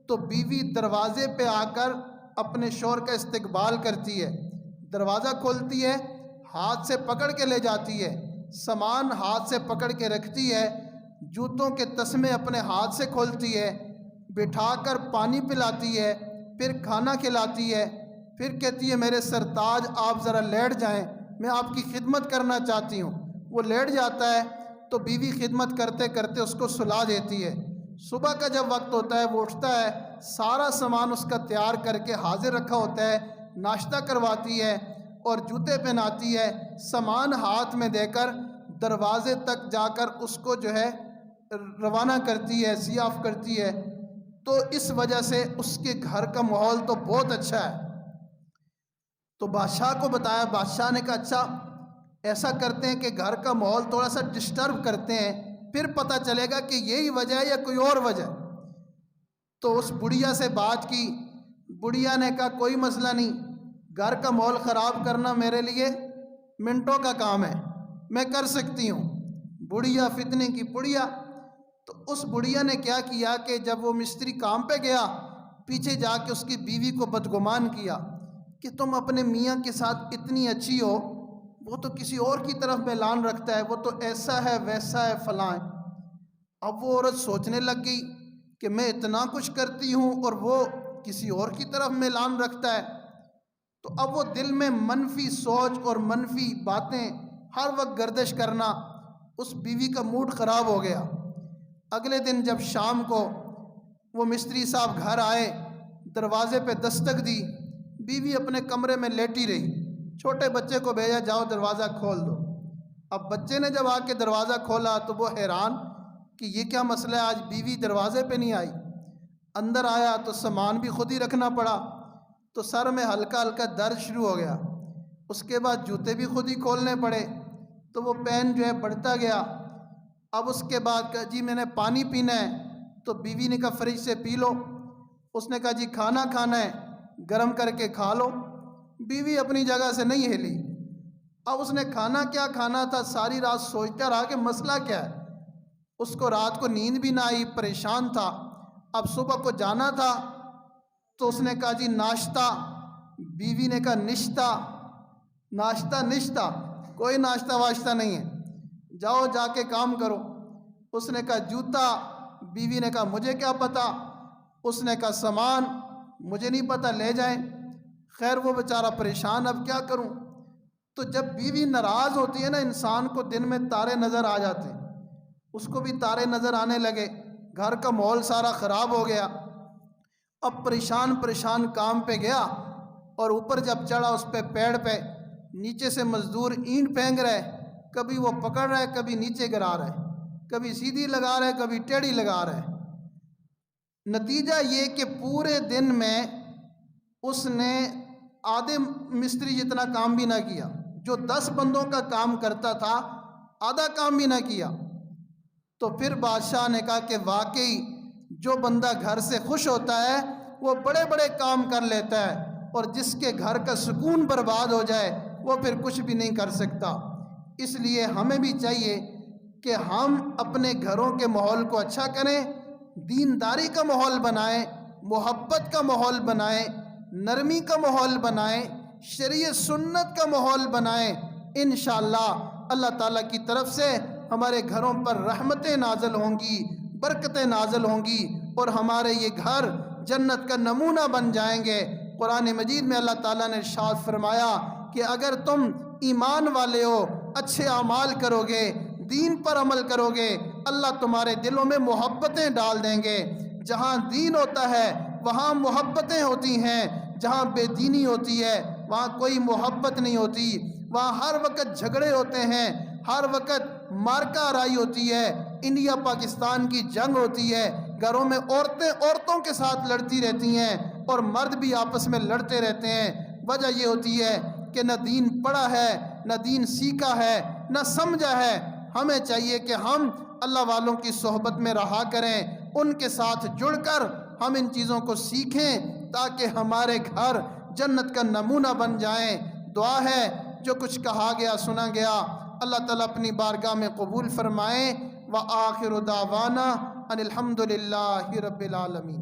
تو بیوی دروازے پہ آ کر اپنے شوہر کا استقبال کرتی ہے، دروازہ کھولتی ہے، ہاتھ سے پکڑ کے لے جاتی ہے، سامان ہاتھ سے پکڑ کے رکھتی ہے، جوتوں کے تسمے اپنے ہاتھ سے کھولتی ہے، بٹھا کر پانی پلاتی ہے، پھر کھانا کھلاتی ہے، پھر کہتی ہے میرے سرتاج آپ ذرا لیٹ جائیں، میں آپ کی خدمت کرنا چاہتی ہوں۔ وہ لیٹ جاتا ہے تو بیوی خدمت کرتے کرتے اس کو سلا دیتی ہے۔ صبح کا جب وقت ہوتا ہے وہ اٹھتا ہے، سارا سامان اس کا تیار کر کے حاضر رکھا ہوتا ہے، ناشتہ کرواتی ہے اور جوتے پہناتی ہے، سامان ہاتھ میں دے کر دروازے تک جا کر اس کو جو ہے روانہ کرتی ہے، ضیاف کرتی ہے۔ تو اس وجہ سے اس کے گھر کا ماحول تو بہت اچھا ہے۔ تو بادشاہ کو بتایا، بادشاہ نے کہا اچھا ایسا کرتے ہیں کہ گھر کا ماحول تھوڑا سا ڈسٹرب کرتے ہیں، پھر پتہ چلے گا کہ یہی وجہ ہے یا کوئی اور وجہ۔ تو اس بڑھیا سے بات کی، بڑھیا نے کہا کوئی مسئلہ نہیں، گھر کا ماحول خراب کرنا میرے لیے منٹوں کا کام ہے، میں کر سکتی ہوں۔ بڑھیا فتنے کی بڑھیا۔ تو اس بڑھیا نے کیا کیا کہ جب وہ مستری کام پہ گیا، پیچھے جا کے اس کی بیوی کو بدگمان کیا کہ تم اپنے میاں کے ساتھ اتنی اچھی ہو، وہ تو کسی اور کی طرف میلان رکھتا ہے، وہ تو ایسا ہے ویسا ہے فلاں ہے۔ اب وہ عورت سوچنے لگ گئی کہ میں اتنا کچھ کرتی ہوں اور وہ کسی اور کی طرف میلان رکھتا ہے۔ تو اب وہ دل میں منفی سوچ اور منفی باتیں ہر وقت گردش کرنا، اس بیوی کا موڈ خراب ہو گیا۔ اگلے دن جب شام کو وہ مستری صاحب گھر آئے، دروازے پہ دستک دی، بیوی اپنے کمرے میں لیٹی رہی، چھوٹے بچے کو بھیجا جاؤ دروازہ کھول دو۔ اب بچے نے جب آ کے دروازہ کھولا تو وہ حیران کہ یہ کیا مسئلہ ہے، آج بیوی دروازے پہ نہیں آئی۔ اندر آیا تو سامان بھی خود ہی رکھنا پڑا، تو سر میں ہلکا ہلکا درد شروع ہو گیا۔ اس کے بعد جوتے بھی خود ہی کھولنے پڑے، تو وہ پین جو ہے بڑھتا گیا۔ اب اس کے بعد کہا جی میں نے پانی پینا ہے، تو بیوی نے کہا فریج سے پی لو۔ اس نے کہا جی کھانا کھانا ہے، گرم کر کے کھا لو۔ بیوی اپنی جگہ سے نہیں ہلی۔ اب اس نے کھانا کیا کھانا تھا، ساری رات سوچتا رہا کہ مسئلہ کیا ہے۔ اس کو رات کو نیند بھی نہ آئی، پریشان تھا۔ اب صبح کو جانا تھا تو اس نے کہا جی ناشتہ، بیوی نے کہا نشتہ، ناشتہ نشتہ، کوئی ناشتہ واشتہ نہیں ہے، جاؤ جا کے کام کرو۔ اس نے کہا جوتا، بیوی نے کہا مجھے کیا پتہ۔ اس نے کہا سامان، مجھے نہیں پتہ، لے جائیں۔ خیر وہ بیچارہ پریشان، اب کیا کروں۔ تو جب بیوی ناراض ہوتی ہے نا، انسان کو دن میں تارے نظر آ جاتے ہیں۔ اس کو بھی تارے نظر آنے لگے، گھر کا ماحول سارا خراب ہو گیا۔ اب پریشان پریشان کام پہ گیا، اور اوپر جب چڑھا اس پہ پیڑ پہ، نیچے سے مزدور اینٹ پھینک رہے، کبھی وہ پکڑ رہے کبھی نیچے گرا رہے، کبھی سیدھی لگا رہے کبھی ٹیڑھی لگا رہے۔ نتیجہ یہ کہ پورے دن میں اس نے آدھے مستری جتنا کام بھی نہ کیا، جو 10 بندوں کا کام کرتا تھا آدھا کام بھی نہ کیا۔ تو پھر بادشاہ نے کہا کہ واقعی جو بندہ گھر سے خوش ہوتا ہے وہ بڑے بڑے کام کر لیتا ہے، اور جس کے گھر کا سکون برباد ہو جائے وہ پھر کچھ بھی نہیں کر سکتا۔ اس لیے ہمیں بھی چاہیے کہ ہم اپنے گھروں کے ماحول کو اچھا کریں، دینداری کا ماحول بنائیں، محبت کا ماحول بنائیں، نرمی کا ماحول بنائیں، شریعت سنت کا ماحول بنائیں۔ انشاءاللہ اللہ تعالیٰ کی طرف سے ہمارے گھروں پر رحمتیں نازل ہوں گی، برکتیں نازل ہوں گی، اور ہمارے یہ گھر جنت کا نمونہ بن جائیں گے۔ قرآن مجید میں اللہ تعالیٰ نے ارشاد فرمایا کہ اگر تم ایمان والے ہو، اچھے اعمال کرو گے، دین پر عمل کرو گے، اللہ تمہارے دلوں میں محبتیں ڈال دیں گے۔ جہاں دین ہوتا ہے وہاں محبتیں ہوتی ہیں، جہاں بے دینی ہوتی ہے وہاں کوئی محبت نہیں ہوتی، وہاں ہر وقت جھگڑے ہوتے ہیں، ہر وقت مارکا آرائی ہوتی ہے، انڈیا پاکستان کی جنگ ہوتی ہے، گھروں میں عورتیں عورتوں کے ساتھ لڑتی رہتی ہیں، اور مرد بھی آپس میں لڑتے رہتے ہیں۔ وجہ یہ ہوتی ہے کہ نہ دین پڑھا ہے، نہ دین سیکھا ہے، نہ سمجھا ہے۔ ہمیں چاہیے کہ ہم اللہ والوں کی صحبت میں رہا کریں، ان کے ساتھ جڑ کر ہم ان چیزوں کو سیکھیں تاکہ ہمارے گھر جنت کا نمونہ بن جائیں۔ دعا ہے جو کچھ کہا گیا سنا گیا اللہ تعالیٰ اپنی بارگاہ میں قبول فرمائیں۔ وآخر دعوانا ان الحمد للہ رب العالمین۔